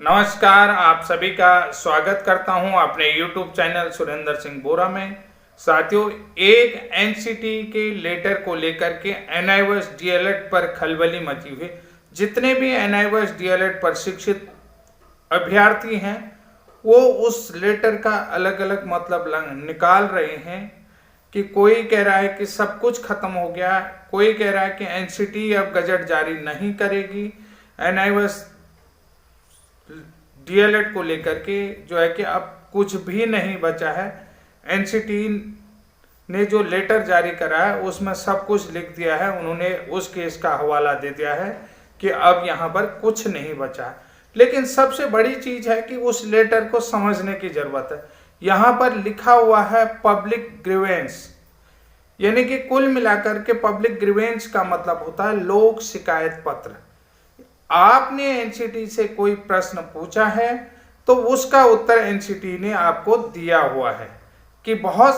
नमस्कार, आप सभी का स्वागत करता हूं अपने YouTube चैनल सुरेंद्र सिंह बोरा में। साथियों, एक एनसीटी के लेटर को लेकर के एनआईओएस डीएलएड पर खलबली मची हुई। जितने भी एनआईओएस डीएलएड प्रशिक्षित अभ्यर्थी हैं वो उस लेटर का अलग अलग मतलब निकाल रहे हैं कि कोई कह रहा है कि सब कुछ खत्म हो गया, कोई कह रहा है कि एनसीटी अब गजट जारी नहीं करेगी। एनआईओएस डीएलएड को लेकर के जो है कि अब कुछ भी नहीं बचा है। एनसीटी ने जो लेटर जारी करा है उसमें सब कुछ लिख दिया है। उन्होंने उस केस का हवाला दे दिया है कि अब यहाँ पर कुछ नहीं बचा। लेकिन सबसे बड़ी चीज है कि उस लेटर को समझने की जरूरत है। यहाँ पर लिखा हुआ है पब्लिक ग्रीवेंस, यानी कि कुल मिलाकर के पब्लिक ग्रीवेंस का मतलब होता है लोक शिकायत पत्र। आपने एनसीटी से कोई प्रश्न पूछा है तो उसका उत्तर एनसीटी ने आपको दिया हुआ है। कि बहुत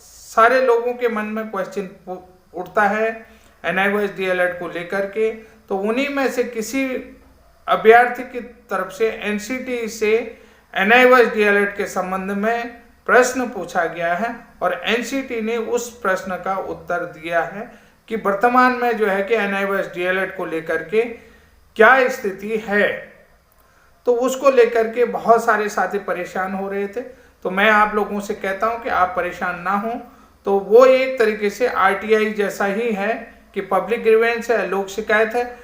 सारे लोगों के मन में क्वेश्चन उठता है एनआईओएस डीएलएड को लेकर के, तो उन्हीं में से किसी अभ्यर्थी की तरफ से एनसीटी से एनआईओएस डीएलएड के संबंध में प्रश्न पूछा गया है और एनसीटी ने उस प्रश्न का उत्तर दिया है कि वर्तमान में जो है कि एनआईओएस डीएलएड को लेकर के क्या स्थिति है। तो उसको लेकर के बहुत सारे साथी परेशान हो रहे थे। तो मैं आप लोगों से कहता हूं कि आप परेशान ना हो। तो वो एक तरीके से आरटीआई जैसा ही है कि पब्लिक ग्रीवेंस है, लोक शिकायत है।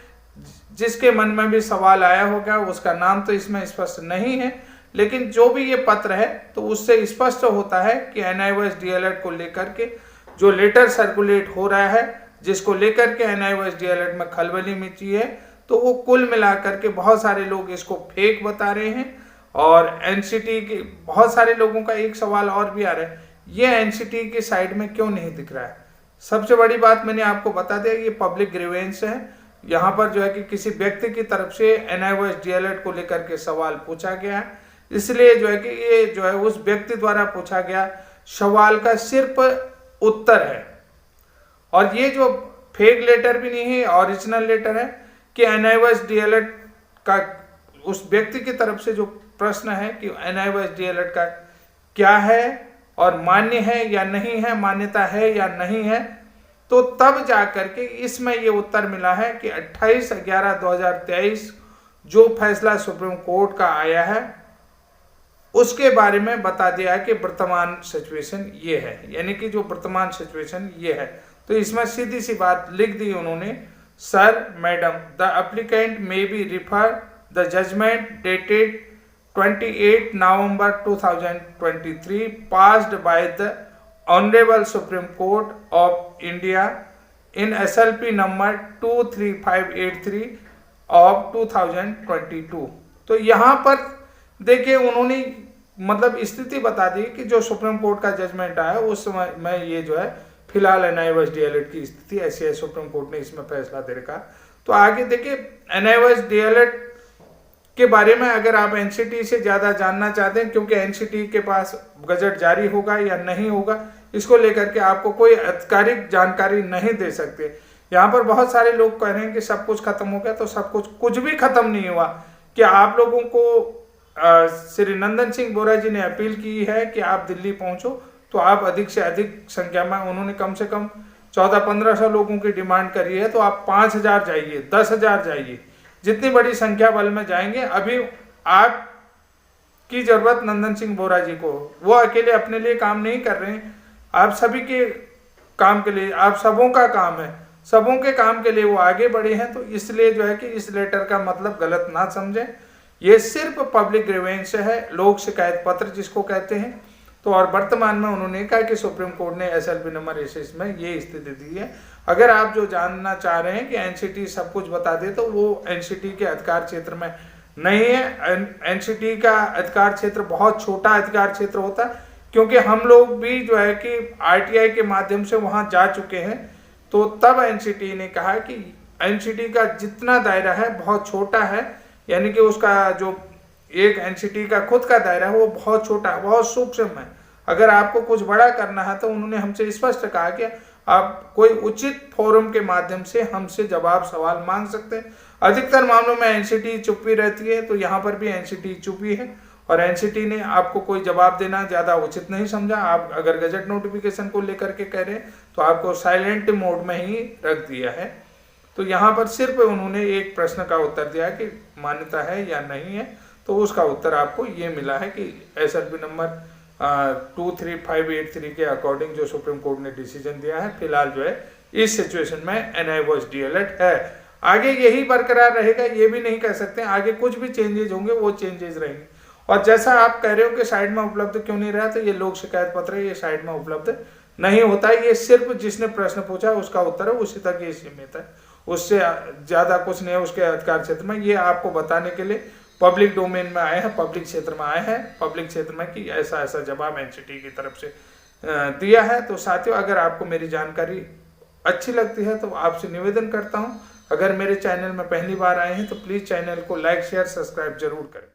जिसके मन में भी सवाल आया होगा, उसका नाम तो इसमें स्पष्ट नहीं है, लेकिन जो भी ये पत्र है तो उससे स्पष्ट होता है कि एनआईओएस डीएलएड को लेकर के जो लेटर सर्कुलेट हो रहा है, जिसको लेकर के एनआईओएस डीएलएड में खलबली मची है, तो वो कुल मिलाकर के बहुत सारे लोग इसको फेक बता रहे हैं। और एनसीटी के बहुत सारे लोगों का एक सवाल और भी आ रहा है, ये एनसीटी के साइड में क्यों नहीं दिख रहा है। सबसे बड़ी बात मैंने आपको बता दिया, ये पब्लिक ग्रीवेंस है। यहाँ पर जो है कि किसी व्यक्ति की तरफ से एनआईओएस डीएलएड को लेकर के सवाल पूछा गया है, इसलिए जो है कि ये जो है उस व्यक्ति द्वारा पूछा गया सवाल का सिर्फ उत्तर है। और ये जो फेक लेटर भी नहीं है, ओरिजिनल लेटर है कि एनआईओएस डीएलएड का उस व्यक्ति की तरफ से जो प्रश्न है कि एनआईओएस डीएलएड का क्या है और मान्य है या नहीं है, मान्यता है या नहीं है, तो तब जाकर के इसमें ये उत्तर मिला है कि 28/11/2023 जो फैसला सुप्रीम कोर्ट का आया है उसके बारे में बता दिया है कि वर्तमान सिचुएशन ये है, यानी कि जो वर्तमान सिचुएशन ये है। तो इसमें सीधी सी बात लिख दी उन्होंने, sir madam, the applicant may be refer the judgement dated 28 November 2023 passed by the Honorable Supreme Court of India in SLP number 23583 of 2022। तो यहाँ पर देखिए उन्होंने मतलब स्थिति बता दी कि जो सुप्रीम कोर्ट का जजमेंट आया उस समय में ये जो है फिलहाल एनआईओएस डीएलएड की स्थिति ऐसी है, सुप्रीम कोर्ट ने इसमें फैसला दे रखा। तो आगे देखिए एनआईओएस डीएलएड के बारे में अगर आप एनसीटी से ज्यादा जानना चाहते हैं, क्योंकि एनसीटी के पास गजट जारी होगा या नहीं होगा इसको लेकर के आपको कोई आधिकारिक जानकारी नहीं दे सकते। यहाँ पर बहुत सारे लोग कह रहे हैं कि सब कुछ खत्म हो गया, तो सब कुछ भी खत्म नहीं हुआ। कि आप लोगों को श्री नंदन सिंह बोरा जी ने अपील की है कि आप दिल्ली पहुंचो, तो आप अधिक से अधिक संख्या में, उन्होंने कम से कम 1400-1500 लोगों की डिमांड करी है, तो आप 5000 जाइए, 10,000 जाइए, जितनी बड़ी संख्या बल में जाएंगे। अभी आपकी जरूरत नंदन सिंह बोरा जी को, वो अकेले अपने लिए काम नहीं कर रहे हैं, आप सभी के काम के लिए, आप सबों का काम है, सबों के काम के लिए वो आगे बढ़े हैं। तो इसलिए जो है कि इस लेटर का मतलब गलत ना समझें, ये सिर्फ पब्लिक ग्रीवेंस है, लोक शिकायत पत्र जिसको कहते हैं। तो और वर्तमान में उन्होंने कहा कि सुप्रीम कोर्ट ने एसएलपी नंबर 21 में ये स्थिति दी है। अगर आप जो जानना चाह रहे हैं कि एनसीटी सब कुछ बता दे, तो वो एनसीटी के अधिकार क्षेत्र में नहीं है। एनसीटी का अधिकार क्षेत्र बहुत छोटा अधिकार क्षेत्र होता है, क्योंकि हम लोग भी जो है कि आरटीआई के माध्यम से वहां जा चुके हैं। तो तब एनसीटी ने कहा कि एनसीटी का जितना दायरा है बहुत छोटा है, यानी कि उसका जो एक एनसीटी का खुद का दायरा है वो बहुत छोटा, बहुत सूक्ष्म है। अगर आपको कुछ बड़ा करना है तो उन्होंने हमसे स्पष्ट कहा कि आप कोई उचित फोरम के माध्यम से हमसे जवाब सवाल मांग सकते हैं। अधिकतर मामलों में एनसीटी चुप्पी रहती है, तो यहाँ पर भी एनसीटी चुप्पी है और एनसीटी ने आपको कोई जवाब देना ज़्यादा उचित नहीं समझा। आप अगर गजट नोटिफिकेशन को लेकर के कह रहे हैं तो आपको साइलेंट मोड में ही रख दिया है। तो यहाँ पर सिर्फ उन्होंने एक प्रश्न का उत्तर दिया है कि मान्यता है या नहीं है, तो उसका उत्तर आपको ये मिला है कि SLP नंबर 23583 के अकॉर्डिंग जो सुप्रीम कोर्ट ने डिसीजन दिया है, फिलहाल जो है इस सिचुएशन में NI वॉइस DLED है। आगे यही बरकरार रहेगा, ये भी नहीं कह सकते। आगे कुछ भी चेंजेज होंगे वो चेंजेज रहेंगे। और जैसा आप कह रहे हो कि साइड में उपलब्ध क्यों नहीं रहा, तो ये लोक शिकायत पत्र है, ये साइड में उपलब्ध नहीं होता है। ये सिर्फ जिसने प्रश्न पूछा उसका उत्तर है, उसी तक ये सीमित है, उससे ज्यादा कुछ नहीं है उसके अधिकार क्षेत्र में। ये आपको बताने के लिए पब्लिक डोमेन में आए हैं, पब्लिक क्षेत्र में आए हैं, पब्लिक क्षेत्र में कि ऐसा ऐसा जवाब एनसीटी की तरफ से दिया है। तो साथियों, अगर आपको मेरी जानकारी अच्छी लगती है तो आपसे निवेदन करता हूं, अगर मेरे चैनल में पहली बार आए हैं तो प्लीज़ चैनल को लाइक शेयर सब्सक्राइब जरूर करें।